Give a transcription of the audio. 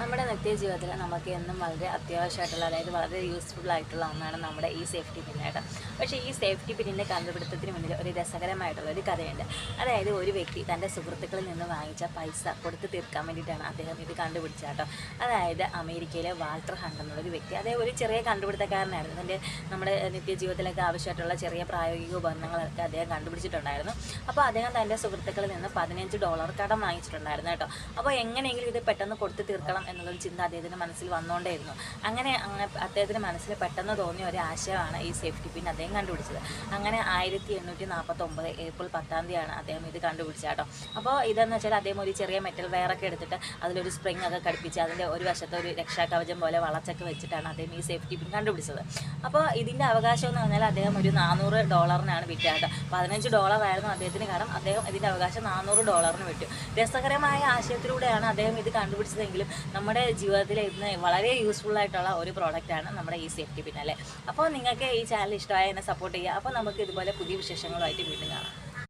നമ്മുടെ നിത്യജീവിതത്തിൽ നമുക്ക് എന്നും വളരെ അത്യാവശ്യമായിട്ടുള്ള, അതായത് വളരെ യൂസ്ഫുൾ ആയിട്ടുള്ള ഒന്നാണ് നമ്മുടെ ഈ സേഫ്റ്റി പിന്നായിട്ട്. പക്ഷേ ഈ സേഫ്റ്റി പിന്നിൻ്റെ കണ്ടുപിടുത്തത്തിന് മുന്നിൽ ഒരു രസകരമായിട്ടുള്ള ഒരു കഥയുണ്ട്. അതായത് ഒരു വ്യക്തി തൻ്റെ സുഹൃത്തുക്കളിൽ നിന്ന് വാങ്ങിച്ച പൈസ കൊടുത്ത് തീർക്കാൻ വേണ്ടിയിട്ടാണ് അദ്ദേഹം ഇത് കണ്ടുപിടിച്ചത് കേട്ടോ. അതായത് അമേരിക്കയിലെ വാൾട്ടർ ഹണ്ട് എന്നുള്ളൊരു വ്യക്തി, അതായത് ഒരു ചെറിയ കണ്ടുപിടുത്തക്കാരനായിരുന്നു. നമ്മുടെ നിത്യജീവിതത്തിലൊക്കെ ആവശ്യമായിട്ടുള്ള ചെറിയ പ്രായോഗിക ഉപകരണങ്ങളൊക്കെ അദ്ദേഹം കണ്ടുപിടിച്ചിട്ടുണ്ടായിരുന്നു. അപ്പോൾ അദ്ദേഹം തൻ്റെ സുഹൃത്തുക്കളിൽ നിന്ന് $15 കടം വാങ്ങിച്ചിട്ടുണ്ടായിരുന്നു കേട്ടോ. അപ്പോൾ എങ്ങനെയെങ്കിലും ഇത് പെട്ടെന്ന് കൊടുത്ത് തീർക്കണം എന്നുള്ളൊരു ചിന്ത അദ്ദേഹത്തിൻ്റെ മനസ്സിൽ വന്നുകൊണ്ടേയിരുന്നു. അങ്ങനെ അദ്ദേഹത്തിൻ്റെ മനസ്സിൽ പെട്ടെന്ന് തോന്നിയ ഒരു ആശയമാണ് ഈ സേഫ്റ്റി പിൻ അദ്ദേഹം കണ്ടുപിടിച്ചത്. അങ്ങനെ 1849 ഏപ്രിൽ 10 അദ്ദേഹം ഇത് കണ്ടുപിടിച്ചത് കേട്ടോ. അപ്പോൾ ഇതെന്ന് വെച്ചാൽ അദ്ദേഹം ഒരു ചെറിയ മെറ്റൽ വയറൊക്കെ എടുത്തിട്ട് അതിലൊരു സ്പ്രിങ് ഒക്കെ ഘടിപ്പിച്ച് അതിൻ്റെ ഒരു വശത്ത് ഒരു രക്ഷാകവചം പോലെ വളച്ചൊക്കെ വെച്ചിട്ടാണ് അദ്ദേഹം ഈ സേഫ്റ്റി പിൻ കണ്ടുപിടിച്ചത്. അപ്പോൾ ഇതിൻ്റെ അവകാശം എന്ന് പറഞ്ഞാൽ അദ്ദേഹം ഒരു $400 വിറ്റത് കേട്ടോ. $15 ആയിരുന്നു അദ്ദേഹത്തിന് കടം. അദ്ദേഹം ഇതിൻ്റെ അവകാശം $400 വിറ്റു. രസകരമായ ആശയത്തിലൂടെയാണ് അദ്ദേഹം ഇത് കണ്ടുപിടിച്ചതെങ്കിലും നമ്മുടെ ജീവിതത്തിൽ ഇന്ന് വളരെ യൂസ്ഫുൾ ആയിട്ടുള്ള ഒരു പ്രോഡക്റ്റാണ് നമ്മുടെ ഈ സേഫ്റ്റി പിൻ അല്ലേ. അപ്പോൾ നിങ്ങൾക്ക് ഈ ചാനൽ ഇഷ്ടമായ എന്നെ സപ്പോർട്ട് ചെയ്യുക. അപ്പോൾ നമുക്ക് ഇതുപോലെ പുതിയ വിശേഷങ്ങളുമായിട്ട് വീണ്ടും കാണാം.